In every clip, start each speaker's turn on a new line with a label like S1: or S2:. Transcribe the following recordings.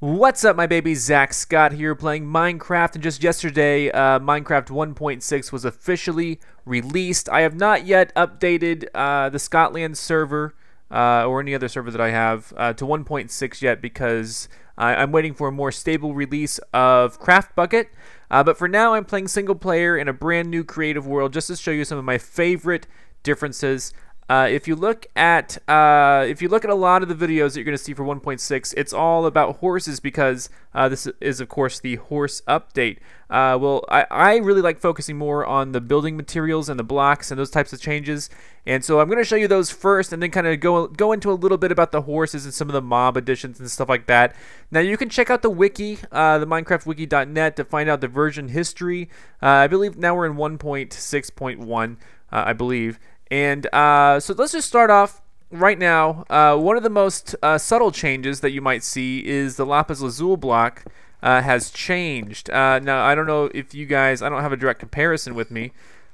S1: What's up, my baby? ZackScott here playing Minecraft, and just yesterday, Minecraft 1.6 was officially released. I have not yet updated the Scottland server or any other server that I have to 1.6 yet because I'm waiting for a more stable release of Craft Bucket. But for now, I'm playing single player in a brand new creative world just to show you some of my favorite differences. If you look at a lot of the videos that you're going to see for 1.6, it's all about horses because this is, of course, the horse update. Well, I really like focusing more on the building materials and the blocks and those types of changes, and so I'm going to show you those first, and then kind of go into a little bit about the horses and some of the mob additions and stuff like that. Now you can check out the wiki, the MinecraftWiki.net, to find out the version history. I believe now we're in 1.6.1, I believe. And so let's just start off right now. One of the most subtle changes that you might see is the lapis lazuli block has changed. Now, I don't know if you guys, I don't have a direct comparison with me,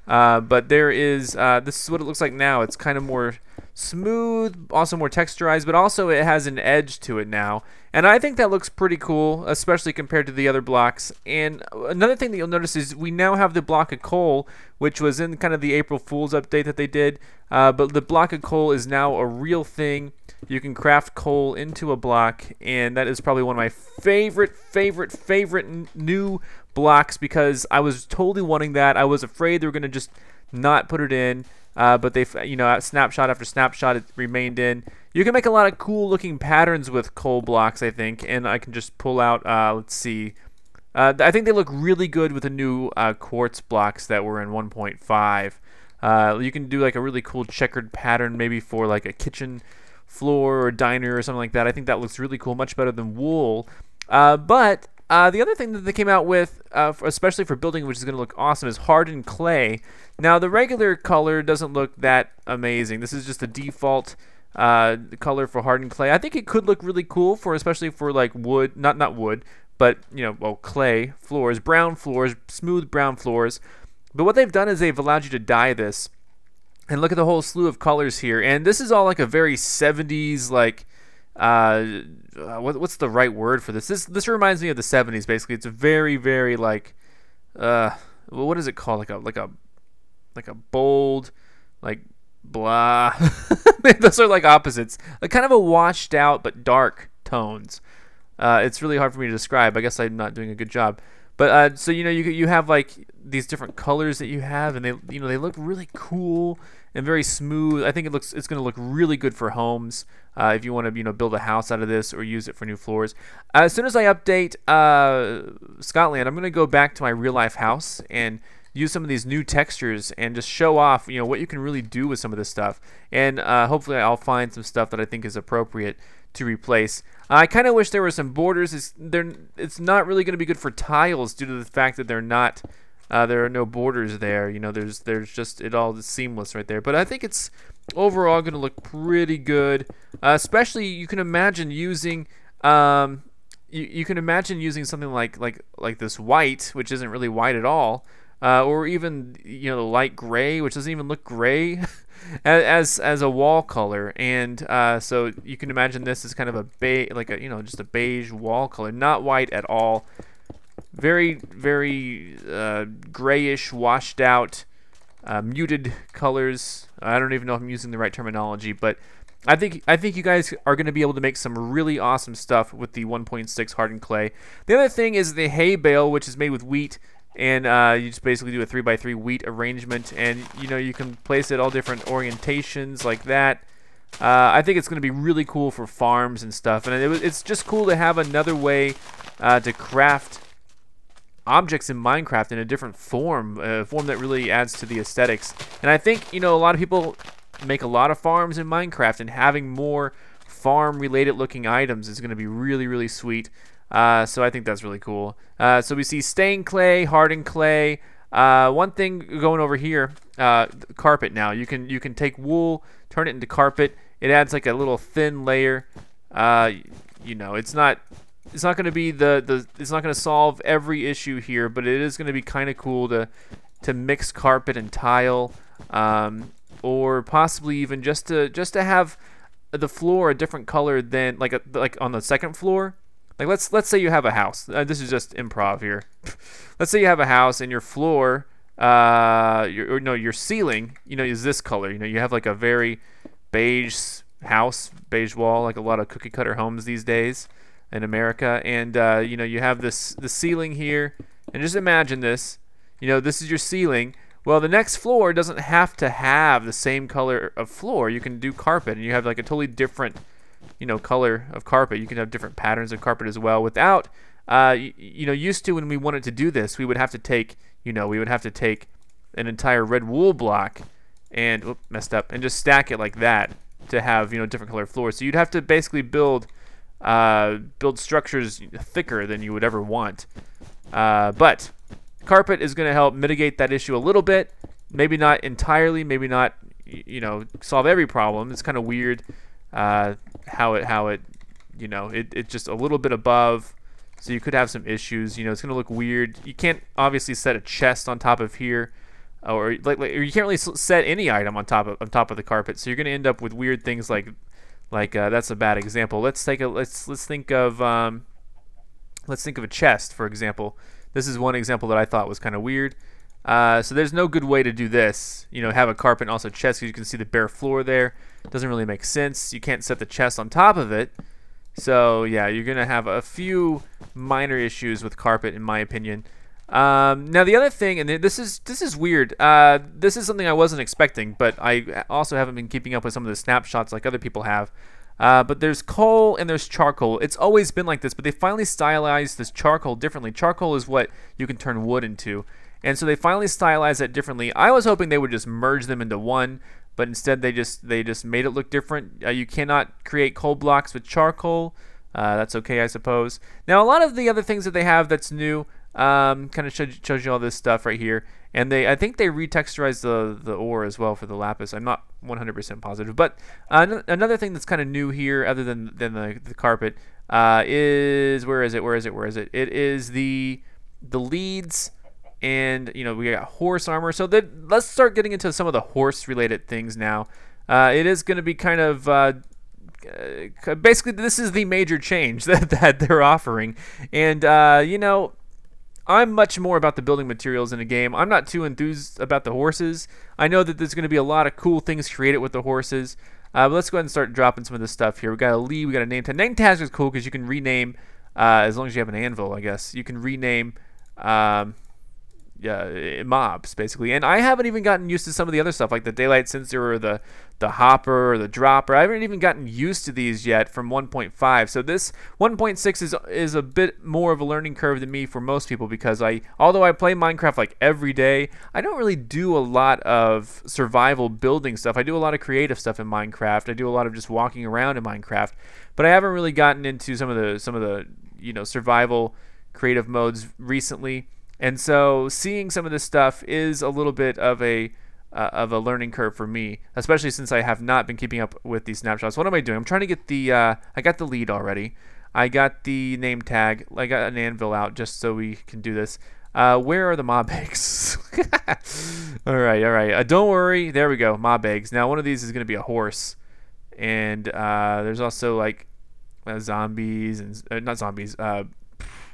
S1: but there is, this is what it looks like now. It's kind of more smooth, also more texturized, but also it has an edge to it now. And I think that looks pretty cool, especially compared to the other blocks. And another thing that you'll notice is we now have the block of coal, which was in kind of the April Fool's update that they did. But the block of coal is now a real thing. You can craft coal into a block, and that is probably one of my favorite new blocks because I was totally wanting that. I was afraid they were going to just not put it in. But they, snapshot after snapshot, it remained in. You can make a lot of cool looking patterns with coal blocks, I think, and I can just pull out, let's see. I think they look really good with the new quartz blocks that were in 1.5. You can do like a really cool checkered pattern maybe for like a kitchen floor or diner or something like that. I think that looks really cool, much better than wool. But the other thing that they came out with, especially for building, which is going to look awesome, is hardened clay. Now, the regular color doesn't look that amazing. This is just the default color for hardened clay. I think it could look really cool for, especially for like wood, not wood, but well, clay floors, brown floors, smooth brown floors. But what they've done is they've allowed you to dye this, and look at the whole slew of colors here. And this is all like a very 70s like. What's the right word for this? This reminds me of the 70s. Basically, it's a very like what is it called? Like a bold, like blah. Those are like opposites. Like kind of a washed out but dark tones. It's really hard for me to describe. I guess I'm not doing a good job. But so you have like these different colors that you have, and they look really cool and very smooth. I think it's going to look really good for homes if you want to build a house out of this or use it for new floors. As soon as I update Scotland, I'm going to go back to my real life house and use some of these new textures and just show off what you can really do with some of this stuff. And hopefully I'll find some stuff that I think is appropriate to replace. I kind of wish there were some borders. It's not really going to be good for tiles due to the fact that there are no borders there. There's just it all is seamless right there. But I think it's overall going to look pretty good. Especially you can imagine using you can imagine using something like this white, which isn't really white at all, or even the light gray, which doesn't even look gray. as a wall color, and so you can imagine this as kind of a just a beige wall color, not white at all. Very grayish, washed out, muted colors. I don't even know if I'm using the right terminology, but I think you guys are going to be able to make some really awesome stuff with the 1.6 hardened clay. The other thing is the hay bale, which is made with wheat. And you just basically do a 3x3 wheat arrangement, and you can place it all different orientations like that. I think it's going to be really cool for farms and stuff, and it's just cool to have another way to craft objects in Minecraft in a different form, a form that really adds to the aesthetics. And I think a lot of people make a lot of farms in Minecraft, and having more farm-related looking items is going to be really sweet. So I think that's really cool. So we see stained clay, hardened clay. One thing going over here, carpet. Now you can take wool, turn it into carpet. It adds like a little thin layer. It's not going to be it's not going to solve every issue here, but it is going to be kind of cool to mix carpet and tile, or possibly even just to have the floor a different color than like on the second floor. Like let's say you have a house. This is just improv here. Let's say you have a house and your floor, your ceiling, is this color. You have like a very beige house, beige wall, like a lot of cookie cutter homes these days in America. And you have the ceiling here, and just imagine this. This is your ceiling. Well, the next floor doesn't have to have the same color of floor. You can do carpet, and you have like a totally different color of carpet. You can have different patterns of carpet as well. Without used to, when we wanted to do this, we would have to take an entire red wool block and messed up, and just stack it like that to have different color floors. So you'd have to basically build structures thicker than you would ever want. But carpet is going to help mitigate that issue a little bit. Maybe not entirely. Maybe not solve every problem. It's kind of weird how it's just a little bit above. So you could have some issues. It's going to look weird. You can't obviously set a chest on top of here, or you can't really set any item on top of the carpet. So you're going to end up with weird things like that's a bad example. Let's think of a chest, for example. This is one example that I thought was kind of weird. So there's no good way to do this. Have a carpet and also chest, because you can see the bare floor there. Doesn't really make sense. You can't set the chest on top of it. So yeah, you're gonna have a few minor issues with carpet, in my opinion. Now the other thing, and this is weird. This is something I wasn't expecting, but I also haven't been keeping up with some of the snapshots like other people have. But there's coal and there's charcoal. It's always been like this, but they finally stylized this charcoal differently. Charcoal is what you can turn wood into, and so they finally stylized it differently. I was hoping they would just merge them into one, but instead they just made it look different. You cannot create coal blocks with charcoal. That's okay, I suppose. Now a lot of the other things that they have that's new, kind of shows you all this stuff right here, and I think they retexturized the ore as well for the lapis. I'm not 100% positive, but another thing that's kind of new here, other than the carpet, is where is it? It is the leads. And we got horse armor. So let's start getting into some of the horse related things now. It is going to be kind of basically, this is the major change that they're offering. And I'm much more about the building materials in a game. I'm not too enthused about the horses. I know that there's going to be a lot of cool things created with the horses. But let's go ahead and start dropping some of this stuff here. We got a lead, we got a name tag. Name tags is cool because you can rename, as long as you have an anvil, I guess. You can rename mobs, basically. And I haven't even gotten used to some of the other stuff, like the daylight sensor or the hopper or the dropper. I haven't even gotten used to these yet from 1.5. So this 1.6 is a bit more of a learning curve than me for most people, because although I play Minecraft like every day, I don't really do a lot of survival building stuff. I do a lot of creative stuff in Minecraft. I do a lot of just walking around in Minecraft, but I haven't really gotten into some of the survival creative modes recently. And so seeing some of this stuff is a little bit of a learning curve for me, especially since I have not been keeping up with these snapshots. What am I doing? I'm trying to get I got the lead already. I got the name tag. I got an anvil out just so we can do this. Where are the mob eggs? all right. Don't worry. There we go. Mob eggs. Now one of these is going to be a horse, and there's also like zombies and not zombies. What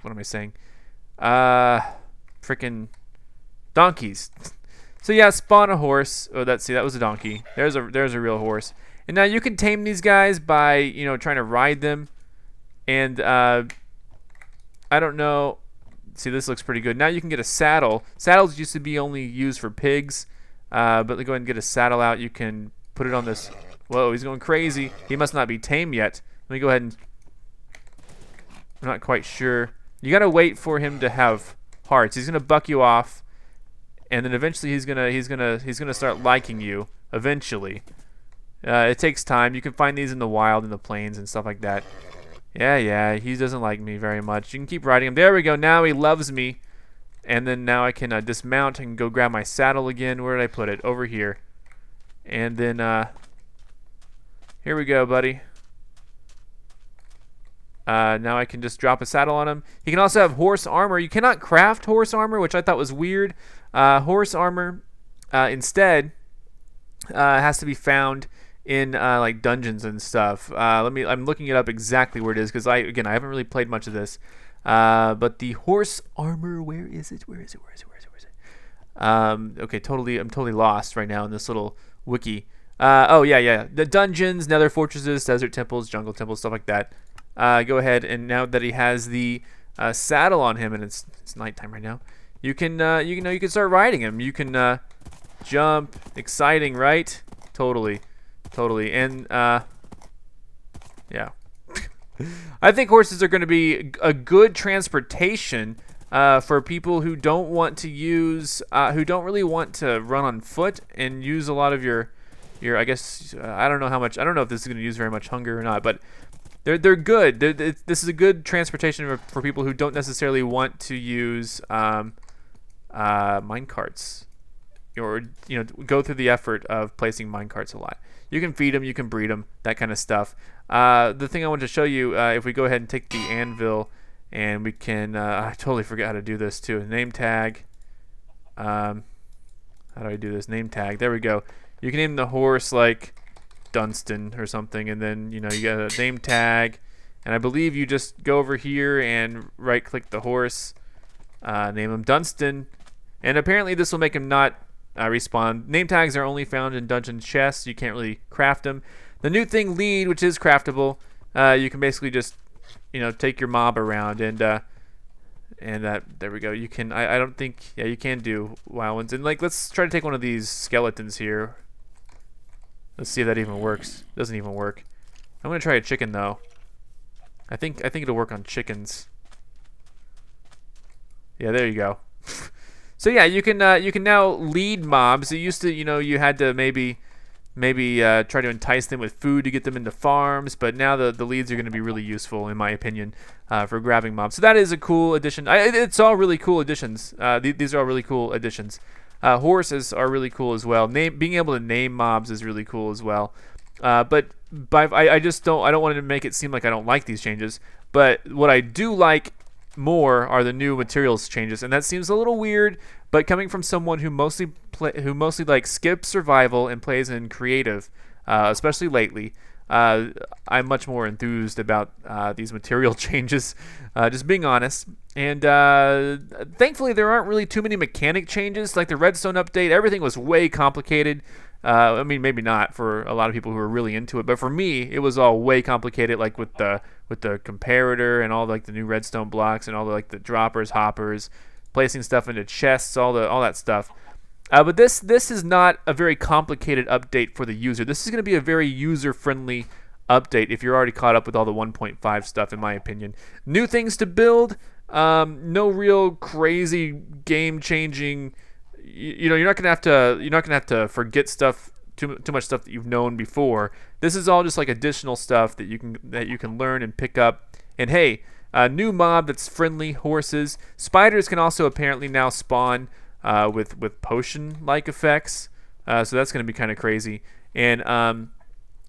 S1: am I saying? Freaking donkeys. So yeah, spawn a horse. Oh, that was a donkey. There's a real horse. And now you can tame these guys by trying to ride them. And I don't know. See, this looks pretty good. Now you can get a saddle. Saddles used to be only used for pigs, but go ahead and get a saddle out. You can put it on this. Whoa, he's going crazy. He must not be tame yet. Let me go ahead and. I'm not quite sure. You gotta wait for him to have hearts. He's gonna buck you off, and then eventually he's gonna start liking you. Eventually, it takes time. You can find these in the wild, in the plains, and stuff like that. Yeah, he doesn't like me very much. You can keep riding him. There we go. Now he loves me, and then now I can dismount and go grab my saddle again. Where did I put it? Over here. And then here we go, buddy. Now I can just drop a saddle on him. He can also have horse armor. You cannot craft horse armor, which I thought was weird. Horse armor instead has to be found in like dungeons and stuff. I'm looking it up exactly where it is because I haven't really played much of this. But the horse armor, where is it? Where is it? Okay, I'm totally lost right now in this little wiki. Oh yeah, the dungeons, nether fortresses, desert temples, jungle temples, stuff like that. Go ahead, and now that he has the saddle on him, and it's nighttime right now, you can start riding him. You can jump. Exciting, right? Totally, and yeah. I think horses are going to be a good transportation for people who don't want to use, who don't really want to run on foot and use a lot of your I guess I don't know how much. I don't know if this is going to use very much hunger or not, but they're good. This is a good transportation for people who don't necessarily want to use mine carts, or go through the effort of placing mine carts a lot. You can feed them, you can breed them, that kind of stuff. The thing I wanted to show you, if we go ahead and take the anvil, and we can, I totally forgot how to do this too. Name tag. How do I do this? Name tag. There we go. You can name the horse like Dunstan or something, and then you got a name tag, and I believe you just go over here and right-click the horse, name him Dunstan, and apparently this will make him not respawn. Name tags are only found in dungeon chests. You can't really craft them. The new thing, lead, which is craftable, you can basically just take your mob around, and there we go. You can, I don't think, yeah, you can do wild ones. And like, let's try to take one of these skeletons here. Let's see if that even works. Doesn't even work. I'm gonna try a chicken though. I think it'll work on chickens. Yeah, there you go. So yeah, you can now lead mobs. It used to, you had to maybe try to entice them with food to get them into farms, but now the leads are going to be really useful, in my opinion, for grabbing mobs. So that is a cool addition. It's all really cool additions. These are all really cool additions. Horses are really cool as well. Being able to name mobs is really cool as well. But I don't want to make it seem like I don't like these changes. But what I do like more are the new materials changes, and that seems a little weird. But coming from someone who mostly like skips survival and plays in creative, especially lately, I'm much more enthused about these material changes. Just being honest, and thankfully there aren't really too many mechanic changes. Like the redstone update, everything was way complicated. I mean, maybe not for a lot of people who are really into it, but for me, it was all way complicated. Like with the comparator and all like the new redstone blocks and all the like the droppers, hoppers, placing stuff into chests, all that stuff. But this is not a very complicated update for the user. This is going to be a very user-friendly update if you're already caught up with all the 1.5 stuff, in my opinion. New things to build. No real crazy game-changing. You're not gonna have to forget stuff, too much stuff that you've known before. This is all just like additional stuff that you can learn and pick up. And hey, a new mob that's friendly, horses. Spiders can also apparently now spawn with potion-like effects. So that's going to be kind of crazy. And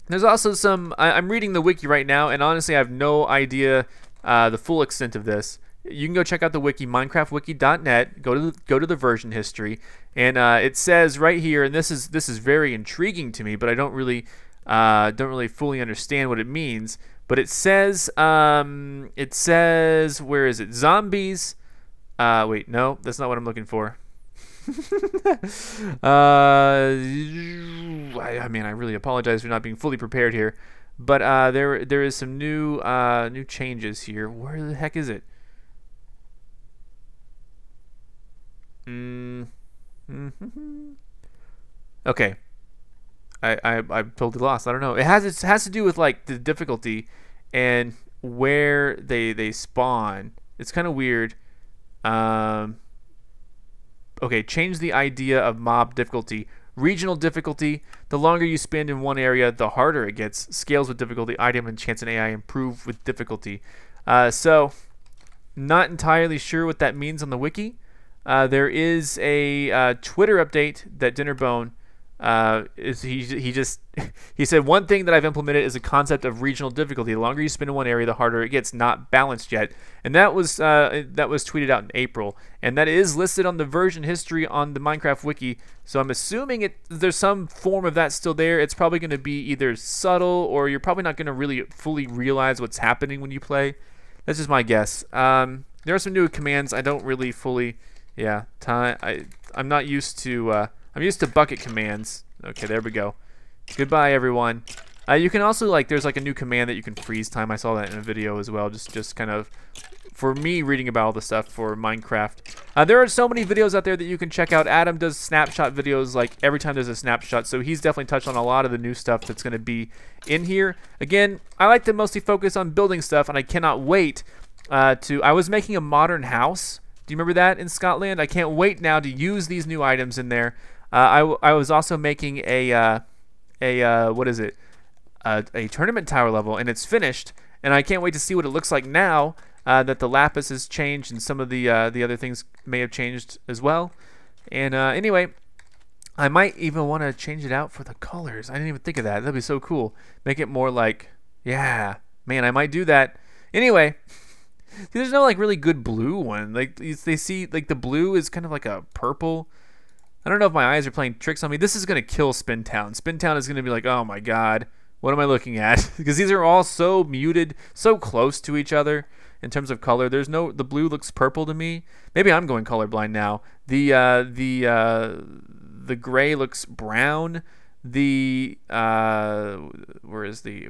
S1: there's also some. I'm reading the wiki right now, and honestly, I have no idea the full extent of this. You can go check out the wiki, minecraftwiki.net. Go to the version history, and it says right here, and this is very intriguing to me, but I don't really fully understand what it means. But it says where is it? Zombies. Wait, no, that's not what I'm looking for. I mean, I really apologize for not being fully prepared here, but there is some new changes here. Where the heck is it? Okay, I'm totally lost. I don't know. It has to do with like the difficulty and where they spawn. It's kind of weird. Okay, change the idea of mob difficulty. Regional difficulty. The longer you spend in one area, the harder it gets. Scales with difficulty. Item and chance and AI improve with difficulty. So, not entirely sure what that means on the wiki. There is a Twitter update that Dinnerbone He said one thing that I've implemented is a concept of regional difficulty. The longer you spend in one area, the harder it gets. Not balanced yet, and that was tweeted out in April, and that is listed on the version history on the Minecraft wiki. So I'm assuming there's some form of that still there. It's probably going to be either subtle, or you're probably not going to really fully realize what's happening when you play. That's just my guess. There are some new commands I don't really fully. Yeah, I'm not used to. I'm used to bucket commands. Okay, there we go. Goodbye, everyone. You can also, there's a new command that you can freeze time. I saw that in a video as well, just kind of for me reading about all the stuff for Minecraft. There are so many videos out there that you can check out. Adam does snapshot videos every time there's a snapshot, so he's definitely touched on a lot of the new stuff that's going to be in here. Again, I like to mostly focus on building stuff, and I cannot wait I was making a modern house. Do you remember that in Scotland? I can't wait now to use these new items in there. I was also making a what is it? A tournament tower level, and it's finished. And I can't wait to see what it looks like now that the lapis has changed, and some of the other things may have changed as well. And anyway, I might even want to change it out for the colors. I didn't even think of that. That'd be so cool. Make it more yeah, man, I might do that. Anyway. There's no really good blue one. They see the blue is kind of like a purple. I don't know if my eyes are playing tricks on me. This is gonna kill Spin Town. Spin Town is gonna be oh my god, what am I looking at? Because these are all so muted, so close to each other in terms of color. The blue looks purple to me. Maybe I'm going colorblind now. The gray looks brown. The where's the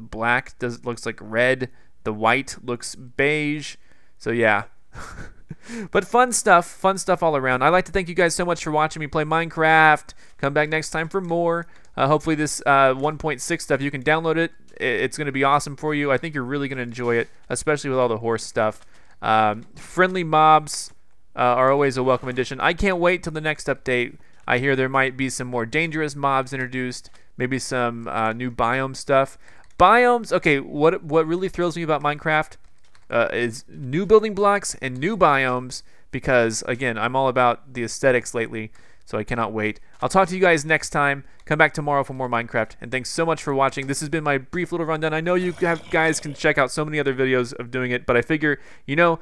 S1: black looks like red. The white looks beige. So yeah. But fun stuff all around. I'd like to thank you guys so much for watching me play Minecraft. Come back next time for more. Hopefully this 1.6 stuff, you can download it. It's going to be awesome for you. I think you're really going to enjoy it, especially with all the horse stuff. Friendly mobs are always a welcome addition. I can't wait till the next update. I hear there might be some more dangerous mobs introduced, maybe some new biome stuff. Biomes, okay, what really thrills me about Minecraft is new building blocks and new biomes, because, again, I'm all about the aesthetics lately, so I cannot wait. I'll talk to you guys next time. Come back tomorrow for more Minecraft, and thanks so much for watching. This has been my brief little rundown. I know you guys can check out so many other videos of doing it, but I figure, you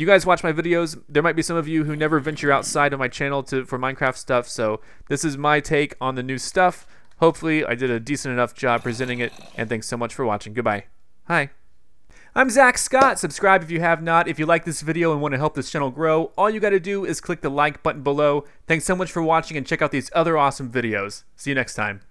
S1: guys watch my videos. There might be some of you who never venture outside of my channel for Minecraft stuff, so this is my take on the new stuff. Hopefully, I did a decent enough job presenting it, and thanks so much for watching. Goodbye. Hi. I'm ZackScott. Subscribe if you have not. If you like this video and want to help this channel grow, all you got to do is click the like button below. Thanks so much for watching, and check out these other awesome videos. See you next time.